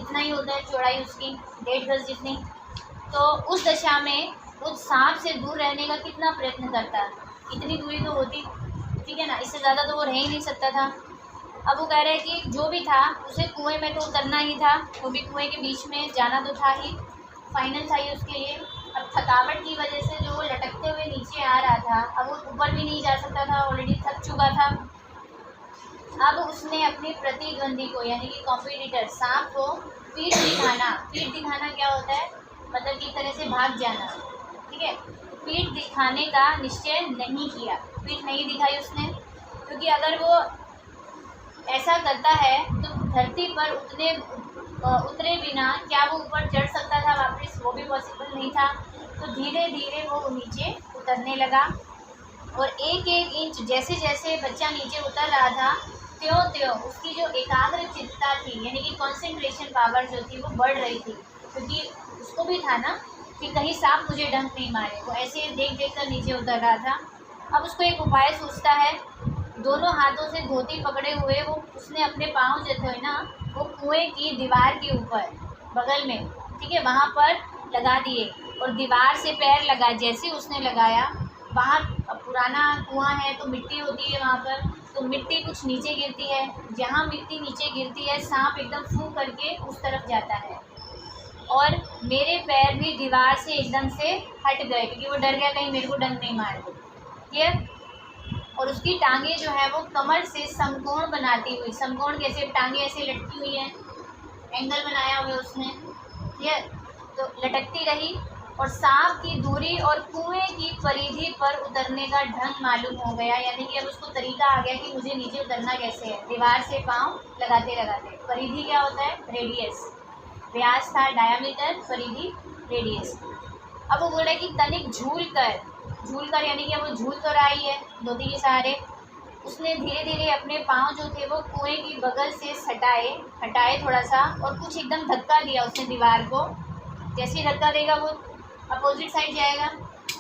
S1: इतना ही होता है चौड़ाई उसकी, 1.5 गज जितनी। तो उस दशा में वो सांप से दूर रहने का कितना प्रयत्न करता, इतनी दूरी तो होती, ठीक है ना, इससे ज़्यादा तो वो रह ही नहीं सकता था। अब वो कह रहे हैं कि जो भी था उसे कुएं में तो उतरना ही था, वो भी कुएं के बीच में जाना तो था ही, फाइनल था ये उसके लिए। अब थकावट की वजह से जो वो लटकते हुए नीचे आ रहा था, अब वो ऊपर भी नहीं जा सकता था, ऑलरेडी थक चुका था। अब उसने अपने प्रतिद्वंदी को, यानी कि कॉम्पिटिटर सांप को पीठ दिखाना क्या होता है, मतलब कि एक तरह से भाग जाना, ठीक है, पीठ दिखाने का निश्चय नहीं किया, पीठ नहीं दिखाई उसने, क्योंकि अगर वो ऐसा करता है तो धरती पर उतरे बिना क्या वो ऊपर चढ़ सकता था वापस, वो भी पॉसिबल नहीं था। तो धीरे धीरे वो नीचे उतरने लगा, और 1-1 इंच जैसे जैसे बच्चा नीचे उतर रहा था त्यों त्यों उसकी जो एकाग्र चित्ता थी, यानी कि कंसंट्रेशन पावर जो थी वो बढ़ रही थी, क्योंकि उसको भी था ना कि कहीं सांप मुझे डंक नहीं मारे, वो ऐसे देख देख कर नीचे उतर रहा था। अब उसको एक उपाय सोचता है, दोनों हाथों से धोती पकड़े हुए वो उसने अपने पाँव जो थे ना वो कुएं की दीवार के ऊपर बगल में, ठीक है, वहाँ पर लगा दिए, और दीवार से पैर लगा, जैसे उसने लगाया वहाँ पुराना कुआं है तो मिट्टी होती है वहाँ पर, तो मिट्टी कुछ नीचे गिरती है, जहाँ मिट्टी नीचे गिरती है सांप एकदम फू करके उस तरफ जाता है, और मेरे पैर भी दीवार से एकदम से हट गए, क्योंकि वो डर गया कहीं मेरे को डंक नहीं मार दे, ठीक, और उसकी टांगे जो है वो कमर से समकोण बनाती हुई, समकोण कैसे, टांगे ऐसे लटकी हुई हैं, एंगल बनाया हुआ उसने, ठीक, तो लटकती रही, और सांप की दूरी और कुएं की परिधि पर उतरने का ढंग मालूम हो गया, यानी कि अब उसको तरीका आ गया कि मुझे नीचे उतरना कैसे है, दीवार से पाँव लगाते लगाते। परिधि क्या होता है? रेडियस, व्यास था डायामीटर, परिधि रेडियस। अब वो बोला कि तनिक झूल कर झूल कर, यानी कि वो झूल तो रहा ही है धोती के सहारे, उसने धीरे धीरे अपने पाँव जो थे वो कुएं की बगल से हटाए थोड़ा सा, और कुछ एकदम धक्का दिया उसने दीवार को। जैसे ही धक्का देगा वो अपोजिट साइड जाएगा,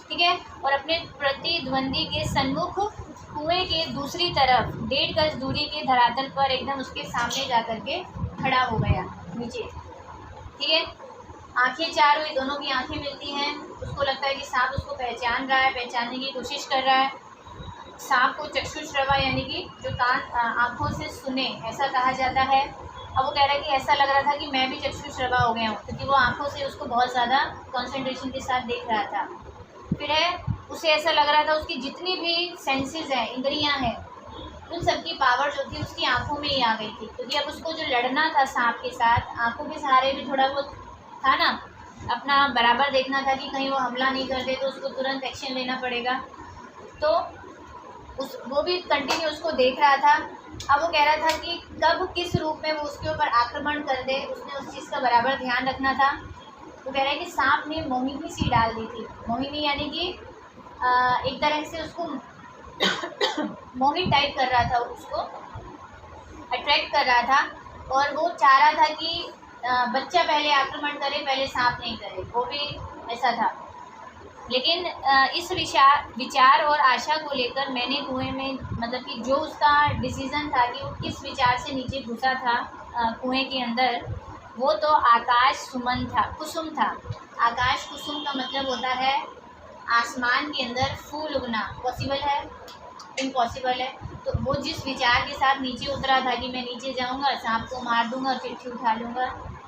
S1: ठीक है, और अपने प्रतिद्वंदी के सन्मुख कुएं के दूसरी तरफ 1.5 गज दूरी के धरातल पर एकदम उसके सामने जा कर के खड़ा हो गया नीचे, ठीक है। आंखें चार हुई, दोनों की आंखें मिलती हैं, उसको लगता है कि सांप उसको पहचान रहा है, पहचानने की कोशिश कर रहा है। सांप को चक्षुश्रवा यानी कि जो कान आँखों से सुने ऐसा कहा जाता है। अब वो कह रहा है कि ऐसा लग रहा था कि मैं भी चक्षुश्रवा हो गया हूँ, क्योंकि वो आँखों से उसको बहुत ज़्यादा कंसंट्रेशन के साथ देख रहा था। फिर है उसे ऐसा लग रहा था उसकी जितनी भी सेंसेस हैं, इंद्रियां हैं, उन सब की पावर जो थी उसकी आंखों में ही आ गई थी, क्योंकि अब उसको जो लड़ना था सांप के साथ, आंखों के सहारे भी थोड़ा बहुत था ना, अपना बराबर देखना था कि कहीं वो हमला नहीं कर दे तो उसको तुरंत एक्शन लेना पड़ेगा। तो वो भी कंटिन्यू उसको देख रहा था। अब वो कह रहा था कि कब किस रूप में वो उसके ऊपर आक्रमण कर दे, उसने उस चीज़ का बराबर ध्यान रखना था। वो कह रहा है कि सांप ने मोहिनी सी डाल दी थी। मोहिनी यानी कि एक तरह से उसको मोहित टाइप कर रहा था, उसको अट्रैक्ट कर रहा था, और वो चाह रहा था कि बच्चा पहले आक्रमण करे, पहले सांप नहीं करे, वो भी ऐसा था। लेकिन इस विचार और आशा को लेकर मैंने कुएं में, मतलब कि जो उसका डिसीज़न था कि वो किस विचार से नीचे घुसा था कुएं के अंदर, वो तो आकाश सुमन था, कुसुम था। आकाश कुसुम का मतलब होता है आसमान के अंदर फूल उगना। पॉसिबल है? इम्पॉसिबल है। तो वो जिस विचार के साथ नीचे उतरा था कि मैं नीचे जाऊंगा, सांप को मार दूंगा और चिट्ठी उठा लूँगा,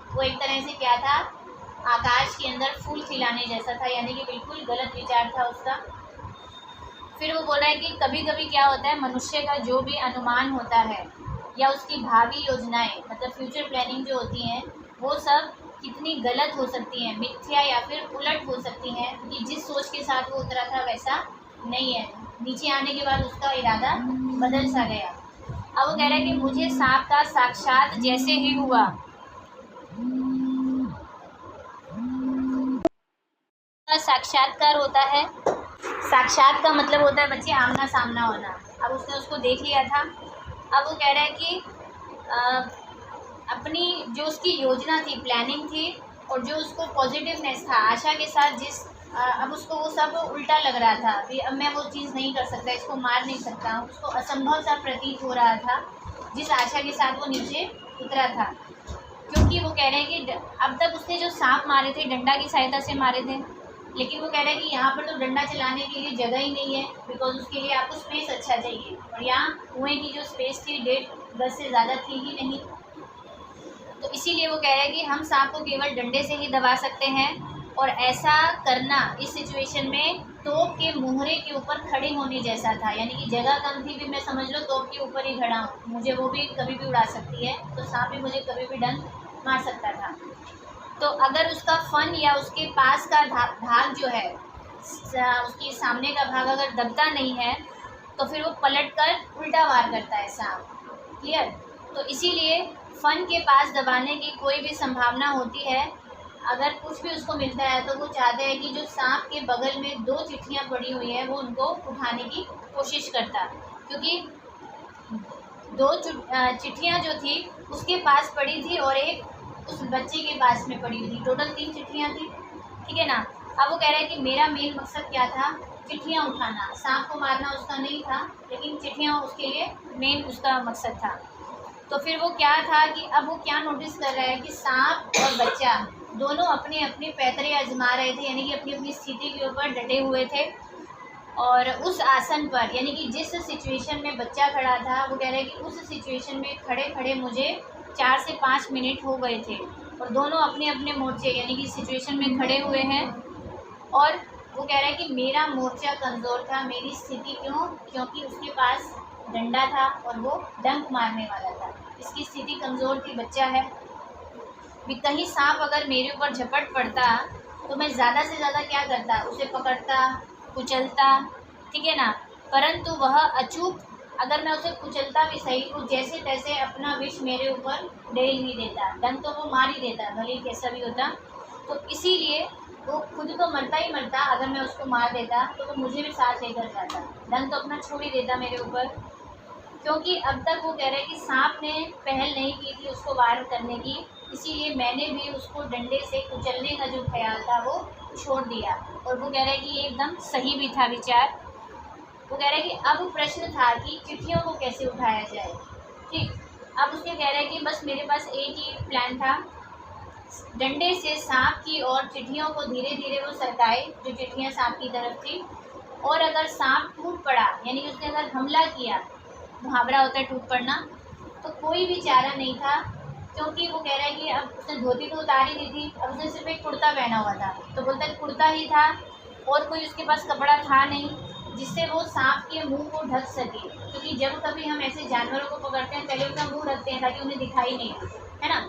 S1: वो एक तरह से क्या था, आकाश के अंदर फूल खिलाने जैसा था, यानी कि बिल्कुल गलत विचार था उसका। फिर वो बोल रहा है कि कभी कभी क्या होता है, मनुष्य का जो भी अनुमान होता है या उसकी भावी योजनाएं, मतलब फ्यूचर प्लानिंग जो होती हैं, वो सब कितनी गलत हो सकती हैं, मिथ्या या फिर उलट हो सकती हैं, कि जिस सोच के साथ वो उतरा था वैसा नहीं है। नीचे आने के बाद उसका इरादा बदल सा गया। अब वो कह रहा है कि मुझे सांप का साक्षात जैसे ही हुआ, साक्षात्कार होता है। साक्षात का मतलब होता है बच्चे आमना सामना होना। अब उसने उसको देख लिया था। अब वो कह रहा है कि अपनी जो उसकी योजना थी, प्लानिंग थी, और जो उसको पॉजिटिवनेस था, आशा के साथ अब उसको वो सब उल्टा लग रहा था। कि अब मैं वो चीज़ नहीं कर सकता, इसको मार नहीं सकता, उसको असंभव सा प्रतीत हो रहा था जिस आशा के साथ वो नीचे उतरा था। क्योंकि वो कह रहे हैं कि अब तक उसने जो सांप मारे थे डंडा की सहायता से मारे थे, लेकिन वो कह रहे हैं कि यहाँ पर तो डंडा चलाने के लिए जगह ही नहीं है, बिकॉज उसके लिए आपको स्पेस अच्छा चाहिए, और यहाँ कुएं की जो स्पेस थी 1.5 गज से ज़्यादा थी ही नहीं। तो इसीलिए वो कह रहे हैं कि हम सांप को केवल डंडे से ही दबा सकते हैं, और ऐसा करना इस सिचुएशन में तोप के मुहरे के ऊपर खड़े होने जैसा था। यानी कि जगह कम थी भी, मैं समझ लो तोप के ऊपर ही खड़ा हूँ, मुझे वो भी कभी भी उड़ा सकती है, तो सांप भी मुझे कभी भी डंक मार सकता था। तो अगर उसका फन या उसके पास का भाग जो है, उसकी सामने का भाग अगर दबता नहीं है, तो फिर वो पलट कर उल्टा वार करता है सांप। क्लियर? तो इसीलिए फन के पास दबाने की कोई भी संभावना होती है, अगर कुछ भी उसको मिलता है तो वो चाहते हैं कि जो सांप के बगल में 2 चिट्ठियाँ पड़ी हुई हैं वो उनको उठाने की कोशिश करता, क्योंकि 2 चिट्ठियाँ जो थी उसके पास पड़ी थी और एक उस बच्चे के पास में पड़ी हुई थी। टोटल 3 चिट्ठियाँ थी, ठीक है ना। अब वो कह रहे हैं कि मेरा मेन मकसद क्या था, चिट्ठियाँ उठाना, सांप को मारना उसका नहीं था, लेकिन चिट्ठियाँ उसके लिए मेन उसका मकसद था। तो फिर वो क्या था कि अब वो क्या नोटिस कर रहा है कि सांप और बच्चा दोनों अपने अपने पैतरे आजमा रहे थे, यानी कि अपनी अपनी स्थिति के ऊपर डटे हुए थे। और उस आसन पर, यानी कि जिस सिचुएशन में बच्चा खड़ा था, वो कह रहे हैं कि उस सिचुएशन में खड़े खड़े मुझे 4 से 5 मिनट हो गए थे, और दोनों अपने अपने मोर्चे यानी कि सिचुएशन में खड़े हुए हैं। और वो कह रहा है कि मेरा मोर्चा कमज़ोर था, मेरी स्थिति क्योंकि उसके पास डंडा था और वो डंक मारने वाला था, इसकी स्थिति कमज़ोर थी, बच्चा है भी। कहीं सांप अगर मेरे ऊपर झपट पड़ता तो मैं ज़्यादा से ज़्यादा क्या करता, उसे पकड़ता, कुचलता, ठीक है ना। परंतु वह अचूक, अगर मैं उसे कुचलता भी सही, वो जैसे तैसे अपना विष मेरे ऊपर डेल ही देता, डंक तो वो मार ही देता, भले कैसा भी होता। तो इसीलिए वो खुद तो मरता ही मरता, अगर मैं उसको मार देता तो वो मुझे भी साथ लेकर जाता, डंक तो अपना छोड़ ही देता मेरे ऊपर। क्योंकि अब तक वो कह रहे हैं कि सांप ने पहल नहीं की थी उसको वार करने की, इसीलिए मैंने भी उसको डंडे से कुचलने का जो ख्याल था वो छोड़ दिया। और वो कह रहे हैं कि ये एकदम सही भी था विचार। वो कह रहे हैं कि अब प्रश्न था कि चिट्ठियों को कैसे उठाया जाए। ठीक, अब उसके कह रहे हैं कि बस मेरे पास एक ही प्लान था, डंडे से सांप की और चिट्ठियों को धीरे धीरे वो सरकाए जो चिट्ठियाँ सांप की तरफ थी। और अगर सांप टूट पड़ा, यानी कि उसने अगर हमला किया, मुहावरा होता है टूट पड़ना, तो कोई भी चारा नहीं था। क्योंकि वो कह रहा है कि अब उसने धोती तो उतार ही दी थी, अब उसने सिर्फ एक कुर्ता पहना हुआ था, तो बोलता है कुर्ता ही था और कोई उसके पास कपड़ा था नहीं जिससे वो सांप के मुंह को ढक सके। क्योंकि जब कभी हम ऐसे जानवरों को पकड़ते हैं पहले उनका मुंह रखते हैं ताकि उन्हें दिखाई नहीं, है ना,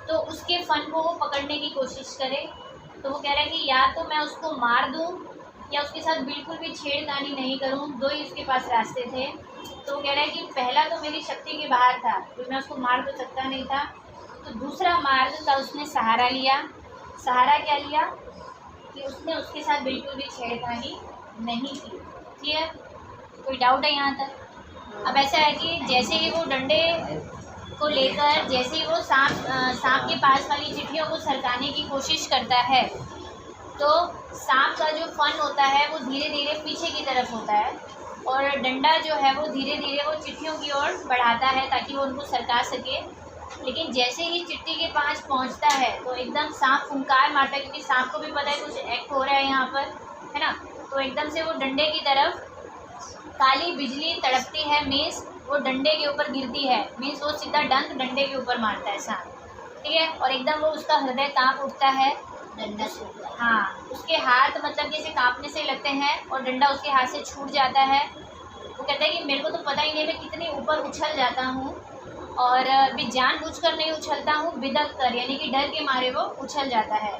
S1: तो उसके फन को वो पकड़ने की कोशिश करे। तो वो कह रहा है कि या तो मैं उसको मार दूँ या उसके साथ बिल्कुल भी छेड़खानी नहीं करूँ, दो ही उसके पास रास्ते थे। तो वो कह रहा है कि पहला तो मेरी शक्ति के बाहर था, तो मैं उसको मार तो सकता नहीं था, तो दूसरा मार्ग का उसने सहारा लिया। सहारा क्या लिया कि उसने उसके साथ बिल्कुल भी छेड़खानी नहीं की। क्लियर? कोई डाउट है यहाँ तक? अब ऐसा है कि जैसे ही वो डंडे को लेकर, जैसे ही वो सांप के पास वाली चिट्ठियों को सरकाने की कोशिश करता है, तो सांप का जो फन होता है वो धीरे धीरे पीछे की तरफ होता है और डंडा जो है वो धीरे धीरे वो चिट्ठियों की ओर बढ़ाता है ताकि वो उनको सरका सके। लेकिन जैसे ही चिट्ठी के पास पहुंचता है तो एकदम सांप फुंकार मारता है, क्योंकि सांप को भी पता है कुछ एक्ट हो रहा है यहाँ पर, है ना। तो एकदम से वो डंडे की तरफ, काली बिजली तड़पती है, मीन्स वो डंडे के ऊपर गिरती है, मीन्स वो सीधा डंक डंडे के ऊपर मारता है सांप, ठीक है। और एकदम वो उसका हृदय कांप उठता है, डंडा से, हाँ, उसके हाथ मतलब जैसे कांपने से लगते हैं और डंडा उसके हाथ से छूट जाता है। वो कहता है कि मेरे को तो पता ही नहीं मैं कितने ऊपर उछल जाता हूँ, और भी जानबूझकर नहीं उछलता हूँ, बिदक कर, यानी कि डर के मारे वो उछल जाता है।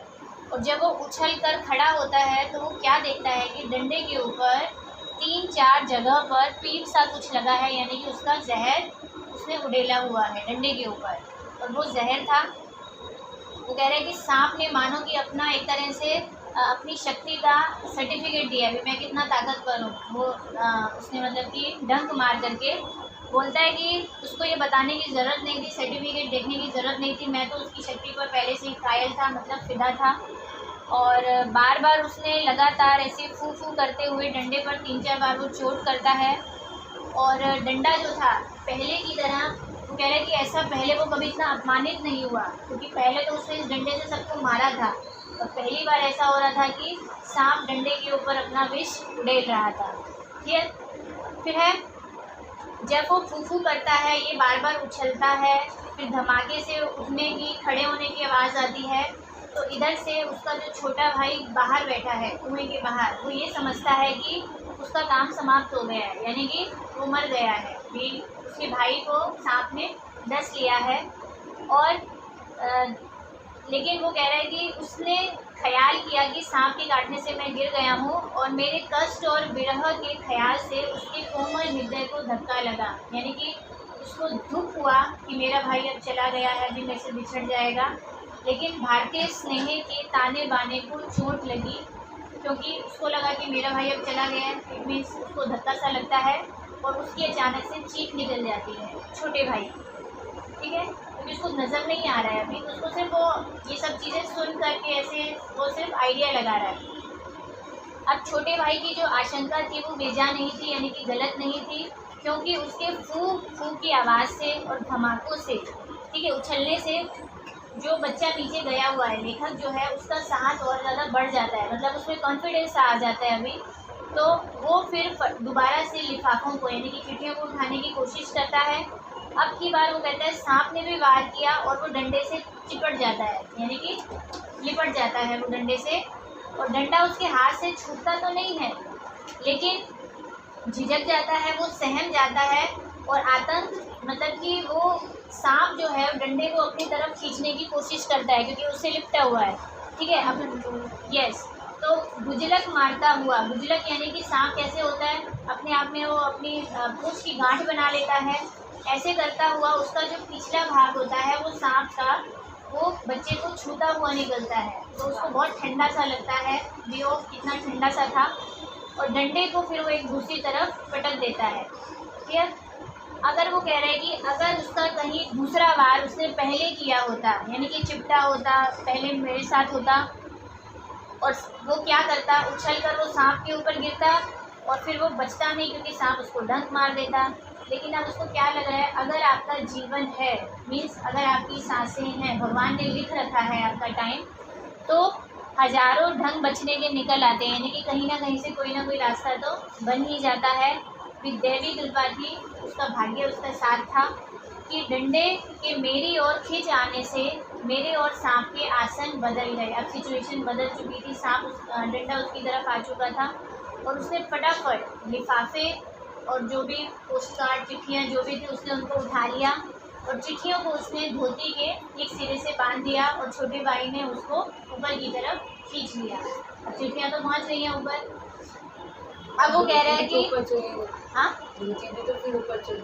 S1: और जब वो उछल कर खड़ा होता है तो वो क्या देखता है कि डंडे के ऊपर 3-4 जगह पर पीप सा कुछ लगा है, यानी कि उसका जहर उसने उड़ेला हुआ है डंडे के ऊपर, और वो जहर था। वो कह रहे हैं कि सांप ने मानो कि अपना एक तरह से अपनी शक्ति का सर्टिफिकेट दिया है, मैं कितना ताकतवर हूँ। वो उसने मतलब कि डंक मार करके बोलता है कि उसको ये बताने की ज़रूरत नहीं थी, सर्टिफिकेट देखने की ज़रूरत नहीं थी, मैं तो उसकी शक्ति पर पहले से ही कायल था, मतलब फिदा था। और बार बार उसने लगातार ऐसे फू फू करते हुए डंडे पर 3-4 बार वो चोट करता है। और डंडा जो था पहले की तरह, वो कह रहे हैं कि ऐसा पहले वो कभी इतना अपमानित नहीं हुआ, क्योंकि पहले तो उसने इस डंडे से सबको मारा था, और पहली बार ऐसा हो रहा था कि सांप डंडे के ऊपर अपना विष उड़ेल रहा था। ठीक है, फिर है जब वो फू फू करता है, ये बार बार उछलता है, फिर धमाके से उठने की, खड़े होने की आवाज़ आती है। तो इधर से उसका जो छोटा भाई बाहर बैठा है कुएं के बाहर, वो ये समझता है कि उसका काम समाप्त हो गया है, यानी कि वो मर गया है, भी उसके भाई को सांप ने डस लिया है। और लेकिन वो कह रहा है कि उसने ख्याल किया कि सांप के काटने से मैं गिर गया हूँ, और मेरे कष्ट और विरह के ख्याल से उसके कोमल हृदय को धक्का लगा, यानी कि उसको दुख हुआ कि मेरा भाई अब चला गया है, अभी मेरे से बिछड़ जाएगा। लेकिन भारतीय स्नेह के ताने बाने को चोट लगी, क्योंकि उसको लगा कि मेरा भाई अब चला गया है, इट मीन्स उसको धक्का सा लगता है और उसकी अचानक से चीख निकल जाती है छोटे भाई की, ठीक है, क्योंकि उसको नज़र नहीं आ रहा है अभी, तो उसको सिर्फ वो ये सब चीज़ें सुन करके ऐसे वो सिर्फ आइडिया लगा रहा है। अब छोटे भाई की जो आशंका थी वो बेजा नहीं थी, यानी कि गलत नहीं थी, क्योंकि उसके फूंक फूंक की आवाज़ से और धमाकों से, ठीक है, उछलने से जो बच्चा नीचे गया हुआ है, लेखक जो है, उसका साहस और ज़्यादा बढ़ जाता है, मतलब उसमें कॉन्फिडेंस आ जाता है अभी। तो वो फिर दोबारा से लिफाफों को, यानी कि चिट्ठियों को उठाने की कोशिश करता है। अब की बार वो कहता है सांप ने भी वार किया और वो डंडे से चिपट जाता है, यानी कि लिपट जाता है वो डंडे से, और डंडा उसके हाथ से छूटता तो नहीं है, लेकिन झिझक जाता है, वो सहम जाता है, और आतंक, मतलब कि वो सांप जो है डंडे को अपनी तरफ खींचने की कोशिश करता है, क्योंकि उससे लिपटा हुआ है, ठीक है। अब यस, तो गुजलक मारता हुआ, गुजलक यानी कि सांप कैसे होता है, अपने आप में वो अपनी पूंछ की गांठ बना लेता है, ऐसे करता हुआ उसका जो पिछला भाग होता है वो सांप का वो बच्चे को छूता हुआ निकलता है, तो उसको बहुत ठंडा सा लगता है, व्यू कितना ठंडा सा था, और डंडे को फिर वो एक दूसरी तरफ पटक देता है। क्लियर? अगर वो कह रहे हैं कि अगर उसका कहीं दूसरा वार उसने पहले किया होता, यानी कि चिपटा होता, पहले मेरे साथ होता, और वो क्या करता, उछल कर वो सांप के ऊपर गिरता और फिर वो बचता नहीं क्योंकि सांप उसको डंक मार देता। लेकिन अब उसको क्या लग रहा है, अगर आपका जीवन है, मीन्स अगर आपकी सांसें हैं, भगवान ने लिख रखा है आपका टाइम, तो हज़ारों ढंग बचने के निकल आते हैं, यानी कि कहीं ना कहीं से कोई ना कोई रास्ता तो बन ही जाता है। फिर देवी कृपा थी, उसका भाग्य उसका साथ था कि डंडे के मेरी ओर खींच आने से मेरे और सांप के आसन बदल गए। अब सिचुएशन बदल चुकी थी, सांप डंडा उसकी तरफ आ चुका था और उसने फटाफट लिफाफे और जो भी पोस्ट कार्ड, चिट्ठियाँ जो भी थी, उसने उनको उठा लिया और चिट्ठियों को उसने धोती के एक सिरे से बांध दिया और छोटे भाई ने उसको ऊपर की तरफ खींच लिया। अब चिट्ठियाँ तो पहुँच रही हैं ऊपर। अब वो कह रहे हैं कि हाँ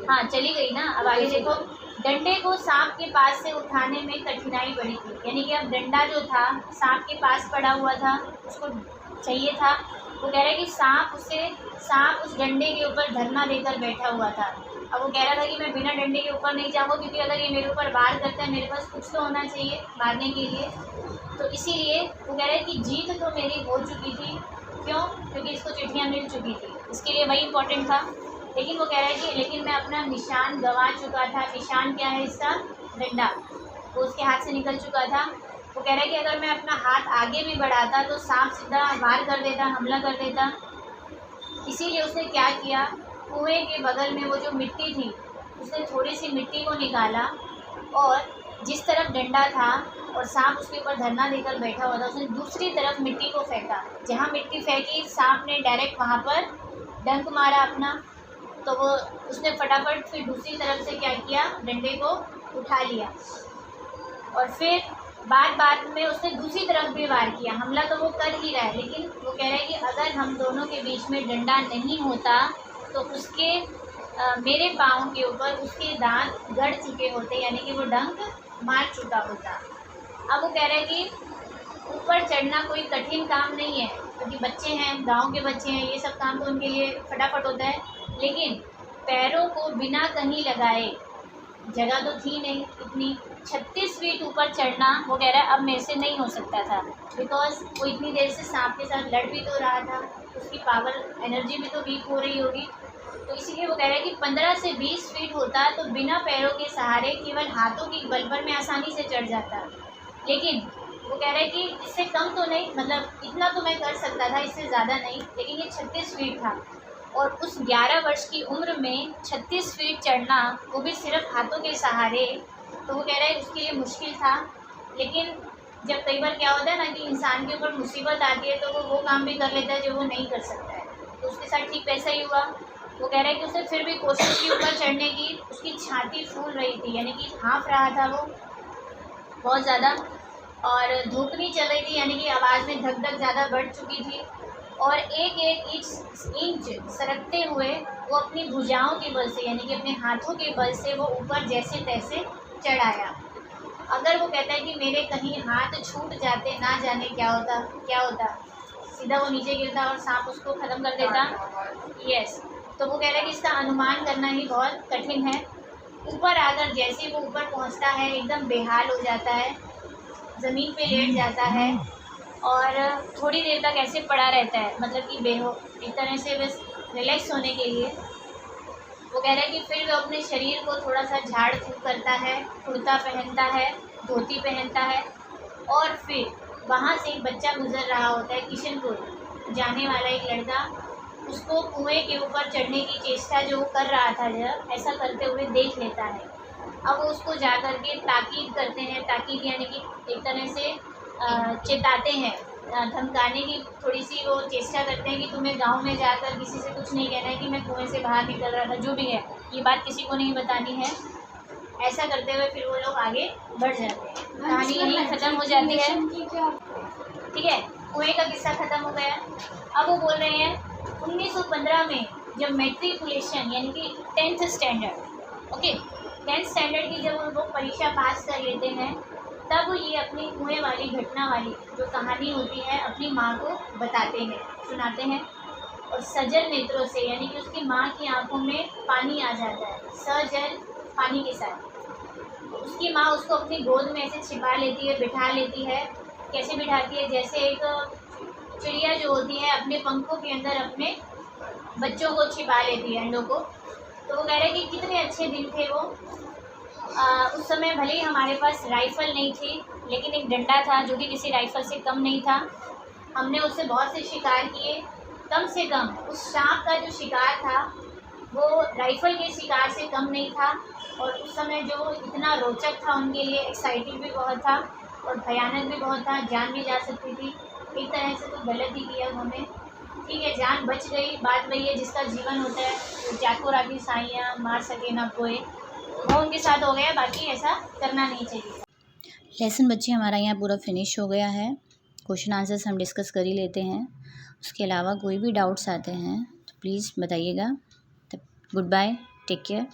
S1: हाँ चली गई ना। अब आगे देखो, डंडे को सांप के पास से उठाने में कठिनाई बड़ी थी, यानी कि अब डंडा जो था सांप के पास पड़ा हुआ था, उसको चाहिए था। वो कह रहा है कि सांप उस डंडे के ऊपर धरना देकर बैठा हुआ था। अब वो कह रहा था कि मैं बिना डंडे के ऊपर नहीं जाऊँगा, क्योंकि अगर ये मेरे ऊपर वार करता है, मेरे पास कुछ तो होना चाहिए मारने के लिए। तो इसीलिए वो कह रहा है कि जीत तो मेरी हो चुकी थी। क्यों? क्योंकि इसको चिट्ठियाँ मिल चुकी थी, इसके लिए वही इम्पोर्टेंट था। लेकिन वो कह रहा है कि लेकिन मैं अपना निशान गंवा चुका था। निशान क्या है इसका? डंडा, वो उसके हाथ से निकल चुका था। वो कह रहा है कि अगर मैं अपना हाथ आगे भी बढ़ाता तो सांप सीधा वार कर देता, हमला कर देता। इसीलिए उसने क्या किया, कुएं के बगल में वो जो मिट्टी थी, उसने थोड़ी सी मिट्टी को निकाला और जिस तरफ डंडा था और सांप उसके ऊपर धरना देकर बैठा हुआ था, उसने दूसरी तरफ मिट्टी को फेंका। जहाँ मिट्टी फेंकी, सांप ने डायरेक्ट वहाँ पर डंक मारा अपना। तो वो उसने फटाफट फिर दूसरी तरफ से क्या किया, डंडे को उठा लिया और फिर बाद में उसने दूसरी तरफ भी वार किया। हमला तो वो कर ही रहा है, लेकिन वो कह रहा है कि अगर हम दोनों के बीच में डंडा नहीं होता तो उसके मेरे पाँव के ऊपर उसके दांत गड़ चुके होते, यानी कि वो डंक मार चुका होता। अब वो कह रहे हैं कि ऊपर चढ़ना कोई कठिन काम नहीं है, क्योंकि बच्चे हैं, गांव के बच्चे हैं, ये सब काम तो उनके लिए फटाफट होता है। लेकिन पैरों को बिना कहीं लगाए, जगह तो थी नहीं इतनी, 36 फीट ऊपर चढ़ना, वो कह रहा है अब मेरे से नहीं हो सकता था, बिकॉज वो इतनी देर से सांप के साथ लड़ भी तो रहा था, उसकी पावर एनर्जी भी तो वीक हो रही होगी। तो इसीलिए वो कह रहा है कि 15 से 20 फीट होता तो बिना पैरों के सहारे केवल हाथों की बल पर मैं आसानी से चढ़ जाता। लेकिन वो कह रहा है कि इससे कम तो नहीं, मतलब इतना तो मैं कर सकता था, इससे ज़्यादा नहीं, लेकिन ये 36 फीट था और उस 11 वर्ष की उम्र में 36 फीट चढ़ना, वो भी सिर्फ हाथों के सहारे, तो वो कह रहा है उसके लिए मुश्किल था। लेकिन जब कई बार क्या होता है ना कि इंसान के ऊपर मुसीबत आती है तो वो काम भी कर लेता है जो वो नहीं कर सकता है, तो उसके साथ ठीक वैसा ही हुआ। वो कह रहा है कि उसने फिर भी कोशिश की ऊपर चढ़ने की, उसकी छाती फूल रही थी, यानी कि हाँफ रहा था वो बहुत ज़्यादा, और धूपनी चल रही थी, यानी कि आवाज़ में धक धक ज़्यादा बढ़ चुकी थी, और एक एक इंच सरकते हुए वो अपनी भुजाओं के बल से, यानी कि अपने हाथों के बल से वो ऊपर जैसे तैसे चढ़ आया। अगर वो कहता है कि मेरे कहीं हाथ छूट जाते, ना जाने क्या होता, सीधा वो नीचे गिरता और सांप उसको ख़त्म कर देता। यस, तो वो कह रहा है कि इसका अनुमान करना ही बहुत कठिन है। ऊपर आकर जैसे वो ऊपर पहुंचता है, एकदम बेहाल हो जाता है, ज़मीन पे लेट जाता है और थोड़ी देर तक ऐसे पड़ा रहता है, मतलब कि एक तरह से बस रिलैक्स होने के लिए। वो कह रहा है कि फिर वो अपने शरीर को थोड़ा सा झाड़ फूँक करता है, कुर्ता पहनता है, धोती पहनता है, और फिर वहाँ से एक बच्चा गुजर रहा होता है, किशनपुर जाने वाला एक लड़का, उसको कुएं के ऊपर चढ़ने की चेष्टा जो वो कर रहा था, जब ऐसा करते हुए देख लेता है। अब वो उसको जा कर के ताकीद करते हैं, ताकीद यानी कि एक तरह से चेताते हैं, धमकाने की थोड़ी सी वो चेष्टा करते हैं कि तुम्हें गांव में जाकर किसी से कुछ नहीं कहना है कि मैं कुएं से बाहर निकल रहा था, जो भी है ये बात किसी को नहीं बतानी है। ऐसा करते हुए फिर वो लोग आगे बढ़ जाते हैं, कहानी यहीं ख़त्म हो जाती है। ठीक है, कुएं का किस्सा ख़त्म हो गया। अब वो बोल रहे हैं 1915 में जब मैट्रिकुलेशन यानी कि 10th standard, okay 10th standard की जब वो परीक्षा पास कर लेते हैं, तब ये अपनी कुएं वाली घटना वाली जो कहानी होती है अपनी माँ को बताते हैं, सुनाते हैं। और सजल नेत्रों से यानी कि उसकी माँ की आंखों में पानी आ जाता है, सजल पानी के साथ। उसकी माँ उसको अपनी गोद में ऐसे छिपा लेती है, बिठा लेती है। कैसे बिठाती है? जैसे एक चिड़िया जो होती है अपने पंखों के अंदर अपने बच्चों को छिपा लेती है, अंडों को। तो वो कह रहे कि कितने अच्छे दिन थे वो। उस समय भले ही हमारे पास राइफ़ल नहीं थी, लेकिन एक डंडा था जो कि किसी राइफ़ल से कम नहीं था। हमने उससे बहुत से शिकार किए। कम से कम उस सांप का जो शिकार था वो राइफ़ल के शिकार से कम नहीं था। और उस समय जो इतना रोचक था उनके लिए, एक्साइटिंग भी बहुत था और भयानक भी बहुत था, जान भी जा सकती थी। एक तरह से तो गलत ही किया उन्होंने। ठीक है, जान बच गई। बात वही है जिसका जीवन होता है, तो जाको राखी साइयाँ मार सके ना कोई, वो उनके साथ हो गया, बाकी ऐसा करना नहीं चाहिए।
S3: लेसन बच्चे हमारा यहाँ पूरा फिनिश हो गया है। क्वेश्चन आंसर्स हम डिस्कस कर ही लेते हैं। उसके अलावा कोई भी डाउट्स आते हैं तो प्लीज़ बताइएगा। तब गुड बाय, टेक केयर।